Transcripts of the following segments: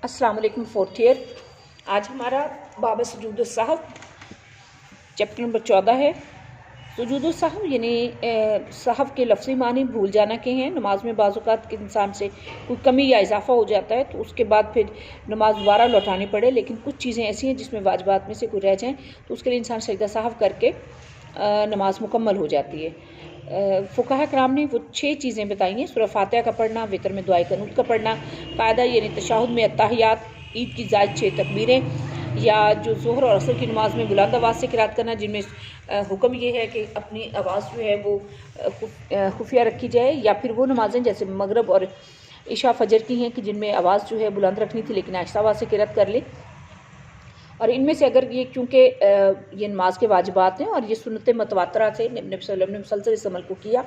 अस्सलाम वालेकुम fourth year. आज हमारा बाब सुजूद साहब चैप्टर नंबर 14 है। सुजूद साहब यानी साहब के लफ्ज़ी मानी भूल जाना के हैं। नमाज में बाज़ औक़ात के इंसान से कोई कमी या इजाफा हो जाता है तो उसके बाद फिर नमाज दोबारा लौटानी पड़े, लेकिन कुछ चीज़ें ऐसी हैं जिसमें वाजिबात में से कोई रह जाएँ तो उसके लिए इंसान सजदा साहब करके नमाज मुकम्मल हो जाती है। फ़ुक़हा कराम ने वो 6 चीज़ें बताई हैं। सूरह फातिहा का पढ़ना, वितर में दुआए कनूत का पढ़ना, कायदा यानी तशहुद में अत्तहियात, ईद की ज़ायद 6 तकबीरें, या जो ज़ोहर और असर की नमाज में बुलंद आवाज़ से क़िराअत करना, जिनमें हुक्म ये है कि अपनी आवाज़ जो है वो खुफिया रखी जाए, या फिर वो नमाज़ें जैसे मगरब और इशा फजर की हैं कि जिनमें आवाज़ जो है बुलंद रखनी थी लेकिन आहिस्ता आवाज़ से क़िराअत कर ली। और इनमें से अगर ये क्योंकि ये नमाज के वाजिबात हैं और ये सुन्नत मतवातरा से नबी सल्लल्लाहु अलैहि वसल्लम ने मुसलसल इस अमल को किया,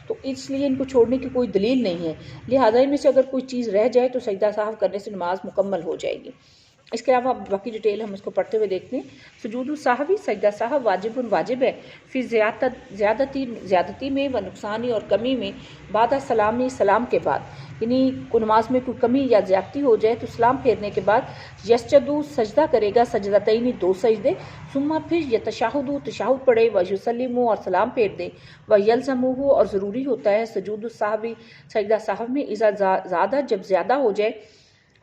तो इसलिए इनको छोड़ने की कोई दलील नहीं है। लिहाजा इनमें से अगर कोई चीज़ रह जाए तो सजदा साहब करने से नमाज मुकम्मल हो जाएगी। इसके अलावा बाकी डिटेल हम इसको पढ़ते हुए देखते हैं। सुजूद साहबी सजदा साहब वाजिब है फिर ज़्यादती में व नुकसानी और कमी में बाद सलामी सलाम के बाद, यानी नमाज में कोई कमी या ज़्यादती हो जाए तो सलाम फेरने के बाद यस्जदू सजदा करेगा, सजदतैनी 2 सजदे, सुम्मा फिर यतशहुदु तशहुद पढ़े, व युसल्लिमु और सलाम फेर दे, व यल्ज़मुहु और ज़रूरी होता है सुजूद साहबी सजदा साहब में इज़ा ज़्यादा जब ज़्यादा हो जाए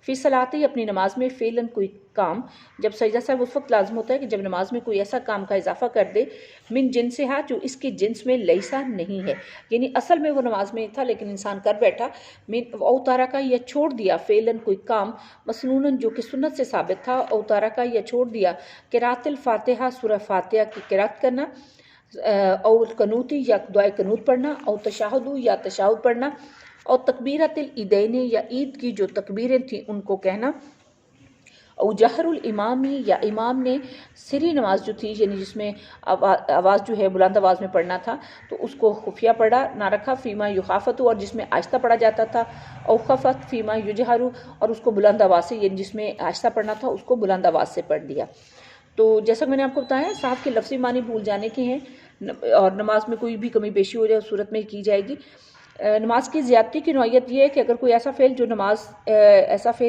फ़ी सलाती अपनी नमाज में फ़ेलन कोई काम, जब सजदा साहब उस वक्त लाजम होता है कि जब नमाज में कोई ऐसा काम का इजाफा कर दे मिन जिनसिहा जो इसके जिन्स में लईसा नहीं है, यानी असल में वो नमाज में था लेकिन इंसान कर बैठा, मिन औतारा का या छोड़ दिया फ़ेलन कोई काम मसनूनन जो कि सुन्नत से साबित था, औतारा का या छोड़ दिया क़िराअतुल फातिहा सूरह फातिहा की क़िराअत करना, और कनूती या दुआए कनूत पढ़ना, और तशहुदु या तशहुद पढ़ना, और तकबीरतुल ईदैन या ईद की जो तकबीरें थीं उनको कहना, और जहरुल इमामी या इमाम ने सिरी नमाज जो थी यानी जिसमें आवाज़ जो है बुलंद आवाज़ में पढ़ना था तो उसको खुफिया पढ़ा ना रखा, फ़ीमा युखाफ़तु और जिसमें आहिस्ता पढ़ा जाता था, और खफ़त फ़ीमा युजहरु और उसको बुलंद आवाज़ से यानी जिसमें आहिस्ता पढ़ना था उसको बुलंद आवाज़ से पढ़ दिया। तो जैसा मैंने आपको बताया साहब के लफ्ज़ी मानी भूल जाने के हैं और नमाज में कोई भी कमी पेशी हो जाए उस सूरत में की जाएगी। नमाज की ज़्यादती की नौइयत ये है कि अगर कोई ऐसा फ़ेल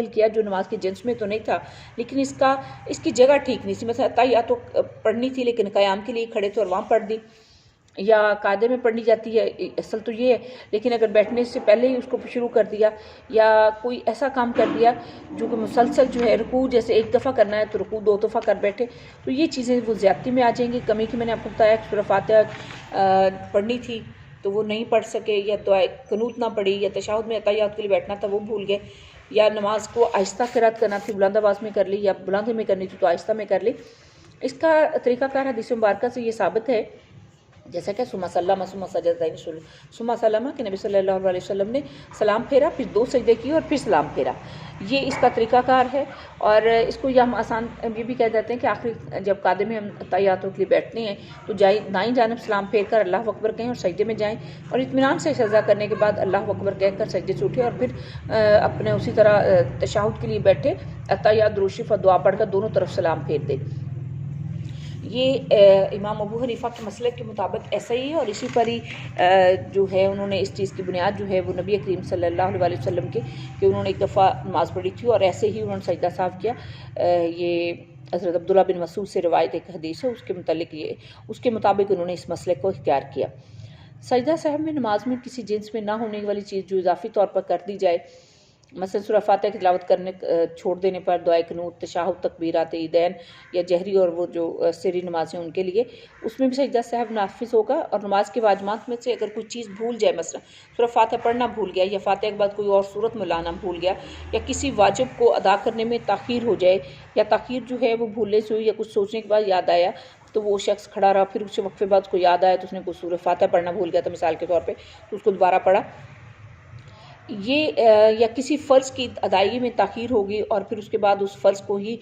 किया जो नमाज के जिन्स में तो नहीं था लेकिन इसकी जगह ठीक नहीं थी, मतलब या तो पढ़नी थी लेकिन क़याम के लिए खड़े थे और वहाँ पढ़ दी, या कायदे में पढ़नी जाती है असल तो ये है, लेकिन अगर बैठने से पहले ही उसको शुरू कर दिया, या कोई ऐसा काम कर दिया जो कि मुसलसल जो है रुकू जैसे एक दफ़ा करना है तो रुकू 2 दफ़ा कर बैठे, तो ये चीज़ें वो ज़्यादती में आ जाएंगी। कमी की मैंने आपको बताया सूरह फातिहा पढ़नी थी तो वो नहीं पढ़ सके, या दुआए कनूत ना पढ़ी, या तशहुद में अत्तहियात के लिए बैठना था वो भूल गए, या नमाज को आहिस्ता क़िराअत करना थी बुलंद आवाज़ में कर ली, या बुलंद में करनी थी तो आहिस्ता में कर ली। इसका तरीक़ाकार हदीस मुबारका से ये साबित है जैसा कि सुम्मा सल्लमा सुम्मा सजदतैनी सुम्मा सल्लमा कि नबी सल्लल्लाहु अलैहि वसल्लम ने सलाम फेरा, फिर 2 सजदे किए और फिर सलाम फेरा। ये इसका तरीक़ाकार है। और इसको ये हम आसान ये भी कह देते हैं कि आखिरी जब कादे में हम तहियातों के लिए बैठते हैं तो दाईं जानिब सलाम फेर कर अल्लाह अकबर कहें और सजदे में जाएँ, और इत्मीनान से सजदा करने के बाद अल्लाह अकबर कहकर सजदे से उठे और फिर अपने उसी तरह तशहुद के लिए बैठे, अत्तहियात दुरूद शरीफ और दुआ पढ़कर दोनों तरफ सलाम फेर दे। ये इमाम अबू हनीफ़ा के मसलक के मुताबिक ऐसा ही है, और इसी पर ही जो है उन्होंने इस चीज़ की बुनियाद जो है वो नबी करीम सल्लल्लाहु अलैहि वसल्लम के कि उन्होंने एक दफ़ा नमाज़ पढ़ी थी और ऐसे ही उन्होंने सजदा साहब किया। ये हज़रत अब्दुल्ला बिन मसूद से रिवायत एक हदीस है, उसके मुताबिक उन्होंने इस मसले को इख्तियार किया। सजदा साहब में नमाज में किसी जिन्स में ना होने वाली चीज़ जो इजाफी तौर पर कर दी जाए, मसलन सूरह फातिहा की तिलावत करने छोड़ देने पर दुआए कनूत तशहुद तकबीरात ईदैन या जहरी और वो जो सिरी नमाज़ें उनके लिए उसमें भी सजदा साहब नाफिज होगा। और नमाज के वाजिबात में से अगर कोई चीज़ भूल जाए, मसलन सूरह फातिहा पढ़ना भूल गया, या फातिहा के बाद कोई और सूरत मिलाना भूल गया, या किसी वाजिब को अदा करने में ताख़ीर हो जाए, या ताख़ीर जो है वो भूलने से हुई या कुछ सोचने के बाद याद आया तो वो शख्स खड़ा रहा, फिर उस वक्फे बाद उसको याद आया तो उसने कुछ सूरह फातिहा पढ़ना भूल गया था मिसाल के तौर पर, तो उसको दोबारा पढ़ा, ये या किसी फ़र्ज़ की अदायगी में ताख़ीर होगी और फिर उसके बाद उस फ़र्ज़ को ही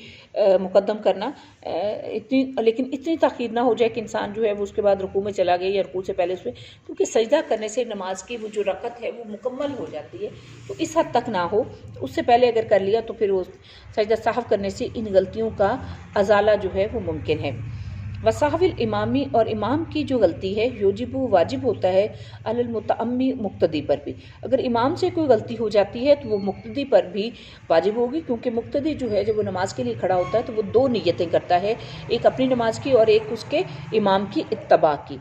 मुक़द्दम करना, लेकिन इतनी ताख़ीर ना हो जाए कि इंसान जो है वो उसके बाद रुकू में चला गया या रुकू से पहले उसमें, क्योंकि सजदा करने से नमाज की वो जो रकत है वो मुकम्मल हो जाती है, तो इस हद तक ना हो, उससे पहले अगर कर लिया तो फिर वो सजदा साहब करने से इन गलतियों का अज़ाला जो है वो मुमकिन है। وصحو الامامی، اور امام کی جو غلطی ہے یوجب واجب ہوتا ہے علی المتأمی مقتدی پر بھی. اگر امام سے کوئی غلطی ہو جاتی ہے تو وہ مقتدی پر بھی واجب ہوگی، کیونکہ مقتدی جو ہے جب وہ نماز کے لیے کھڑا ہوتا ہے تو وہ دو نیتیں کرتا ہے، ایک اپنی نماز کی اور ایک اس کے امام کی اتباع کی.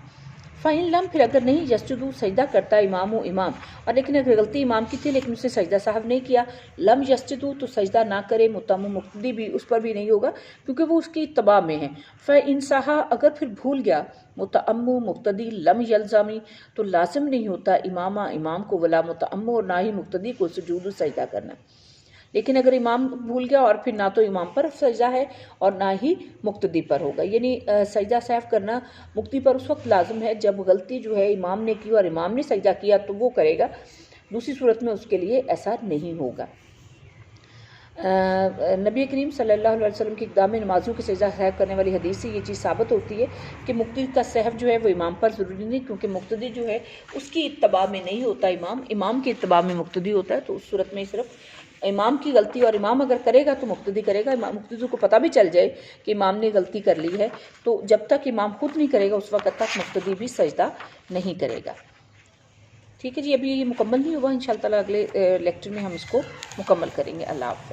فَإِن لَم، پھر اگر نہیں یسجدو سجدہ کرتا امام اور لیکن اگر غلطی امام کی تھی لیکن اس نے سجدہ صاحب نہیں کیا، لم یسجدو تو سجدہ نہ کرے متم مقتدی بھی اس پر بھی نہیں ہوگا کیونکہ وہ اس کی اتباع میں ہے. فَإِن سَہَا، اگر پھر بھول گیا متم مقتدی لم یلزمی تو لازم نہیں ہوتا امام کو ولا متم اور نہ ہی مقتدی کو سجود سجدہ کرنا. لیکن اگر امام بھول گیا اور پھر نہ تو امام پر سجدہ ہے اور نہ ہی مقتدی پر ہوگا، یعنی سجدہ سہو کرنا مقتدی پر اس وقت لازم ہے جب غلطی جو ہے امام نے کی اور امام نے سجدہ کیا تو وہ کرے گا، دوسری صورت میں اس کے لیے ایسا نہیں ہوگا. نبی کریم صلی اللہ علیہ وسلم کی اقدام نمازیوں کے سجدہ سہو کرنے والی حدیث سے یہ چیز ثابت ہوتی ہے کہ مقتدی کا سہو جو ہے وہ امام پر ضروری نہیں، کیونکہ مقتدی جو ہے اس کی اتباع میں نہیں ہوتا، امام کی اتباع میں مقتدی ہوتا ہے. تو اس صورت میں صرف امام کی غلطی، اور امام اگر کرے گا تو مقتدی کرے گا. مقتدی کو پتہ بھی چل جائے کہ امام نے غلطی کر لی ہے تو جب تک امام خود نہیں کرے گا اس وقت تک مقتدی بھی سجدہ نہیں کرے گا. ٹھیک ہے جی، ابھی یہ مکمل نہیں ہوا، انشاءاللہ اگلے لیکچر میں ہم اس کو مکمل کریں گے. اللہ حافظ.